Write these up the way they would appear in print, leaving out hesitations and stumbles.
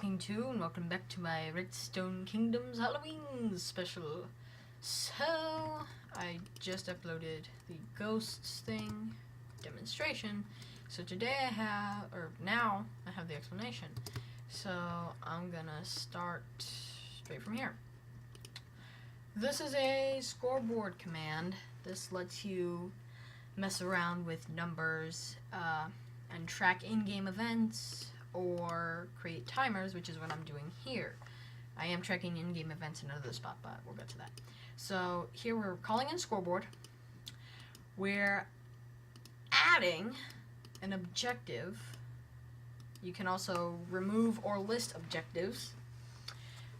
King 2, and welcome back to my Redstone Kingdoms Halloween special. So, I just uploaded the ghosts thing demonstration. So today now I have the explanation. So, I'm gonna start straight from here. This is a scoreboard command. This lets you mess around with numbers and track in-game events, or create timers, which is what I'm doing here. I am tracking in-game events in another spot, but we'll get to that. So here we're calling in scoreboard. We're adding an objective. You can also remove or list objectives.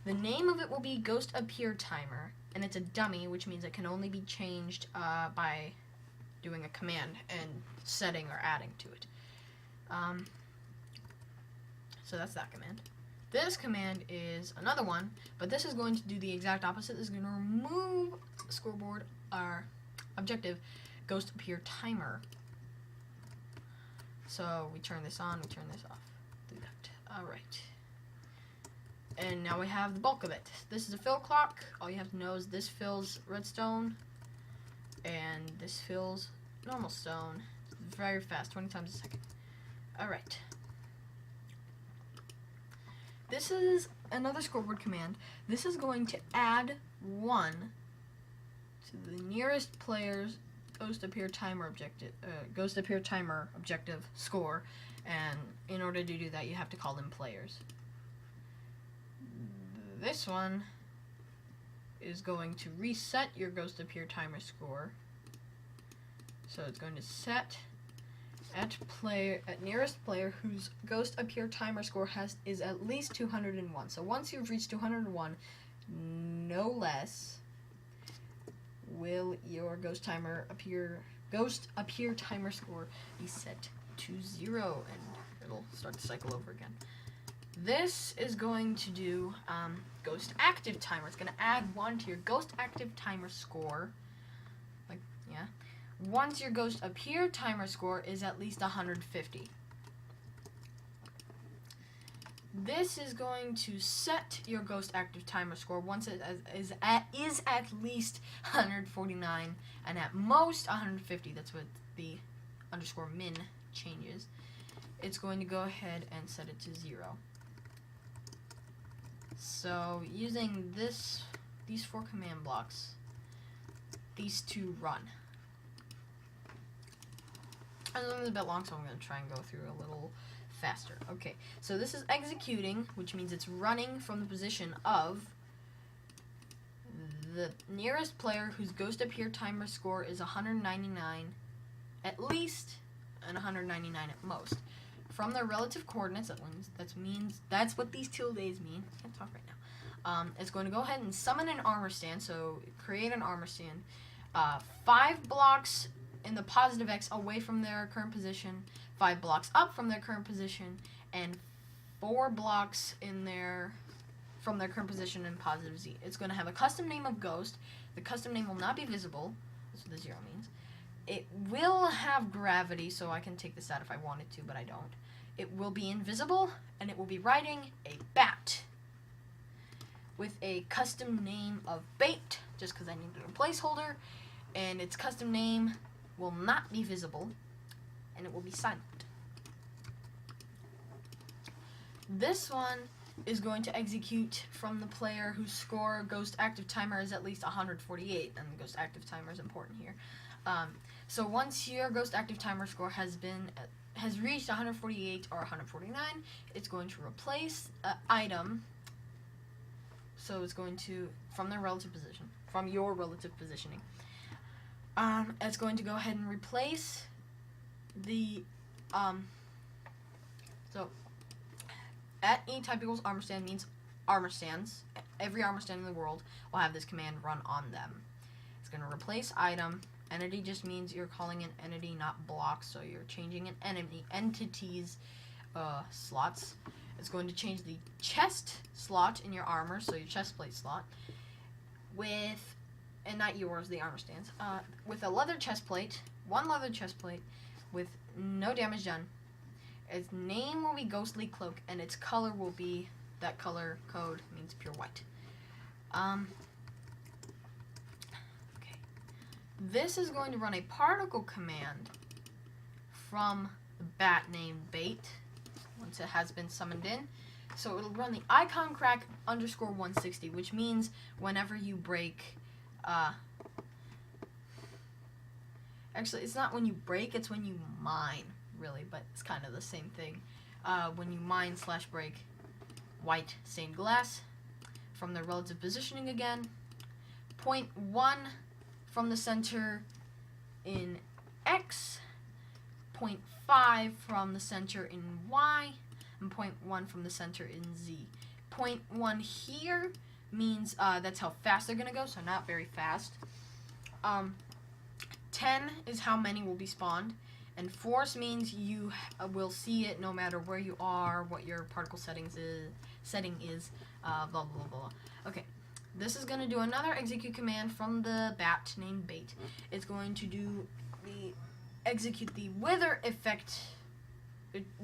The name of it will be Ghost Appear Timer, and it's a dummy, which means it can only be changed by doing a command and setting or adding to it. So that's that command. This command is another one, but this is going to do the exact opposite. This is going to remove scoreboard, our objective, Ghost Appear Timer. So we turn this on, we turn this off. Do that. Alright. And now we have the bulk of it. This is a fill clock. All you have to know is this fills redstone, and this fills normal stone. It's very fast, 20 times a second. Alright. This is another scoreboard command. This is going to add 1 to the nearest player's Ghost Appear Timer objective score, and in order to do that, you have to call them players. This one is going to reset your Ghost Appear Timer score. So it's going to set at nearest player whose Ghost Appear Timer score is at least 201. So once you've reached 201, no less, will your Ghost Appear Timer score be set to 0, and it'll start to cycle over again. This is going to do Ghost Active Timer. It's going to add 1 to your Ghost Active Timer score. Once your Ghost Appear Timer score is at least 150. This is going to set your Ghost Active Timer score once it is at least 149 and at most 150. That's what the underscore min changes. It's going to go ahead and set it to 0. So using these 4 command blocks, these 2 run. It's a little bit long, so I'm going to try and go through a little faster. Okay, so this is executing, which means it's running from the position of the nearest player whose Ghost Appear Timer score is 199 at least, and 199 at most. From their relative coordinates, that's what these tildes mean. I can't talk right now. It's going to go ahead and summon an armor stand, so create an armor stand. 5 blocks in the positive X away from their current position, 5 blocks up from their current position, and 4 blocks from their current position in positive Z. It's going to have a custom name of Ghost. The custom name will not be visible. That's what the 0 means. It will have gravity, so I can take this out if I wanted to, but I don't. It will be invisible, and it will be riding a bat with a custom name of Bait, just because I needed a placeholder, and its custom name will not be visible, and it will be silent. This one is going to execute from the player whose score Ghost Active Timer is at least 148, and the Ghost Active Timer is important here. So once your Ghost Active Timer score has reached 148 or 149, it's going to replace an item. So it's going to, from your relative positioning. It's going to go ahead and replace the, so at E type equals armor stand means armor stands. Every armor stand in the world will have this command run on them. It's going to replace item. Entity just means you're calling an entity, not blocks, so you're changing an entity's slots. It's going to change the chest slot in your armor, so your chest plate slot, and not yours, the armor stands, with a leather chest plate, 1 leather chest plate with no damage done. Its name will be Ghostly Cloak, and its color will be that color code means pure white. Okay. This is going to run a particle command from the bat named Bait once it has been summoned in. So it'll run the icon crack underscore 160, which means whenever you break, actually it's not when you break, it's when you mine, really, but it's kind of the same thing. When you mine / break white stained glass from the relative positioning again, 0.1 from the center in X, 0.5 from the center in Y, and 0.1 from the center in Z. 0.1 here means that's how fast they're going to go, so not very fast. 10 is how many will be spawned, and force means you will see it no matter where you are, what your particle setting is, blah, blah, blah. Okay, this is going to do another execute command from the bat named Bait. It's going to do execute the wither effect,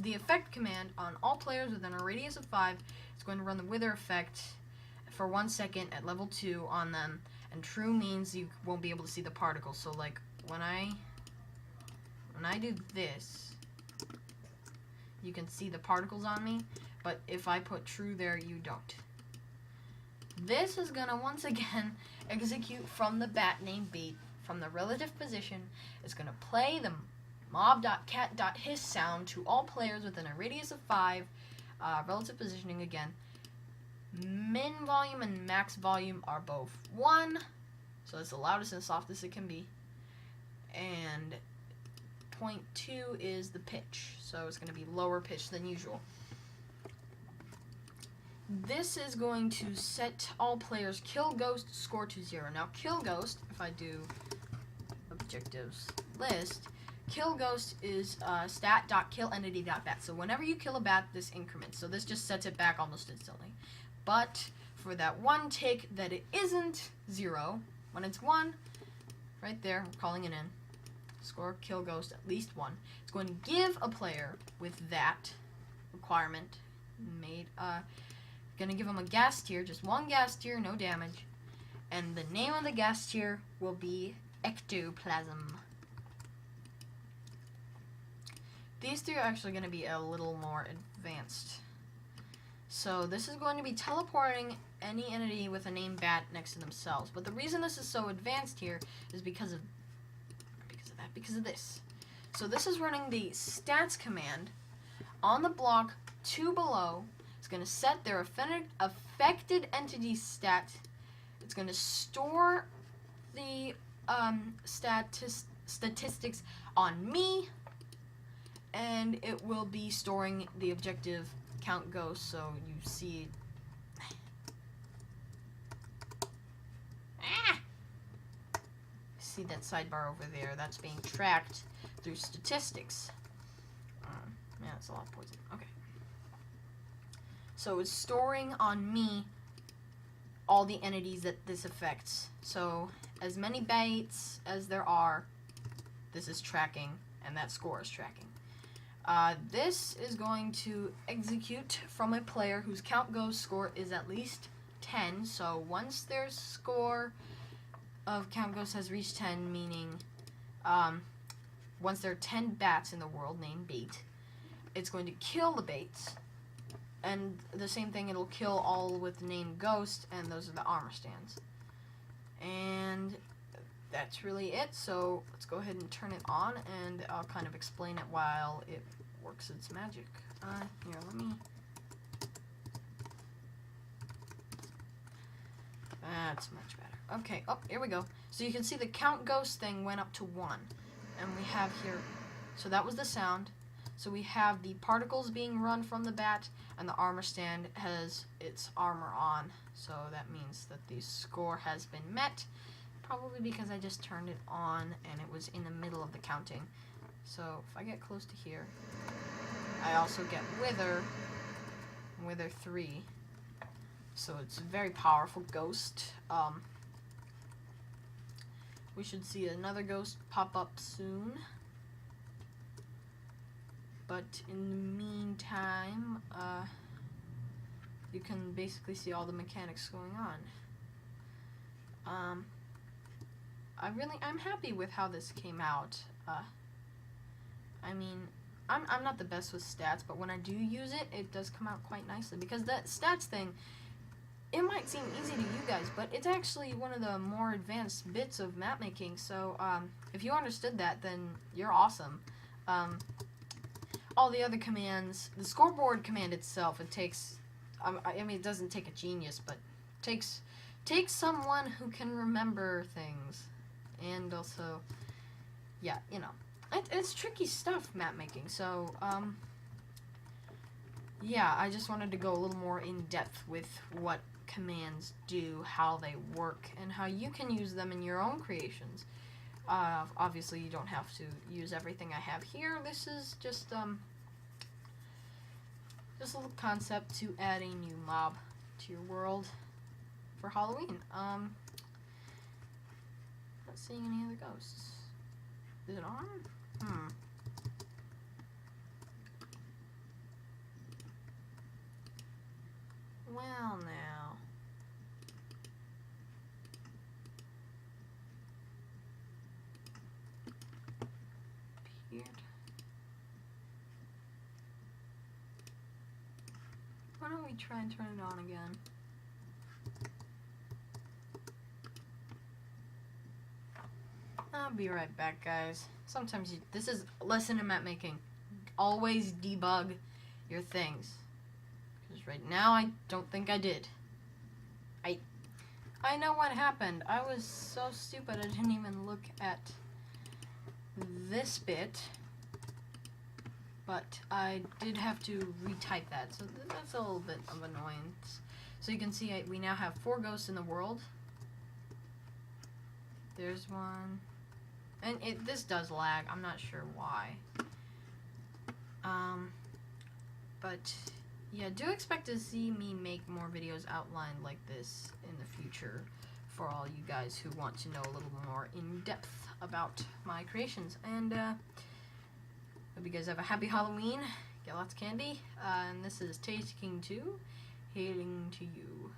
the effect command on all players within a radius of 5. It's going to run the wither effect for 1 second at level 2 on them, and true means you won't be able to see the particles. So like when I do this, you can see the particles on me, but if I put true there, you don't. This is gonna once again execute from the bat named Bait from the relative position. It's gonna play the mob.cat.hiss sound to all players within a radius of 5, relative positioning again. Min volume and max volume are both 1, so it's the loudest and softest it can be. And 0.2 is the pitch, so it's going to be lower pitch than usual. This is going to set all players kill ghost score to 0. Now kill ghost, if I do objectives list, kill ghost is stat.killentity.bat. So whenever you kill a bat, this increments. So this just sets it back almost instantly. But for that one tick that it isn't 0, when it's 1, right there, we're calling it in. Score kill ghost at least 1. It's going to give a player with that requirement made, gonna give them a gas tier, just 1 gas tier, no damage. And the name of the gas tier will be ectoplasm. These 3 are actually going to be a little more advanced. So this is going to be teleporting any entity with a name bat next to themselves. But the reason this is so advanced here is because of this. So this is running the stats command on the block 2 below. It's going to set their affected entity stat. It's going to store the statistics on me, and it will be storing the objective count ghost, so you see see that sidebar over there, that's being tracked through statistics. Yeah, it's a lot of poison. Okay. So it's storing on me all the entities that this affects. So as many baits as there are, this is tracking, and that score is tracking. This is going to execute from a player whose count ghost score is at least 10. So once their score of count ghost has reached 10, meaning once there are 10 bats in the world named Bait, it's going to kill the baits. And the same thing, it'll kill all with the name Ghost, and those are the armor stands. And that's really it, so let's go ahead and turn it on, and I'll kind of explain it while it works its magic. Here, let me... That's much better. Okay, oh, here we go. So you can see the count ghost thing went up to 1. And we have here... So that was the sound. So we have the particles being run from the bat, and the armor stand has its armor on. So that means that the score has been met. Probably because I just turned it on and it was in the middle of the counting. So if I get close to here, I also get Wither 3. So it's a very powerful ghost. We should see another ghost pop up soon. But in the meantime, you can basically see all the mechanics going on. I'm happy with how this came out. I mean, I'm not the best with stats, but when I do use it, it does come out quite nicely, because that stats thing, it might seem easy to you guys, but it's actually one of the more advanced bits of map making, so if you understood that, then you're awesome. All the other commands, the scoreboard command itself, it takes, I mean, it doesn't take a genius, but takes someone who can remember things, and also, yeah, you know, it's tricky stuff, map making, so, yeah, I just wanted to go a little more in depth with what commands do, how they work, and how you can use them in your own creations. Obviously, you don't have to use everything I have here. This is just a little concept to add a new mob to your world for Halloween. Not seeing any other ghosts. Is it on? Well, now. Appeared. Why don't we try and turn it on again? I'll be right back, guys. Sometimes this is a lesson in map making. Always debug your things. Because right now, I don't think I did. I know what happened. I was so stupid I didn't even look at this bit. But I did have to retype that, so that's a little bit of annoyance. So you can see we now have 4 ghosts in the world. There's one. And this does lag. I'm not sure why. But yeah, do expect to see me make more videos outlined like this in the future for all you guys who want to know a little more in depth about my creations. And hope you guys have a happy Halloween. Get lots of candy. And this is Taste King 2, hailing to you.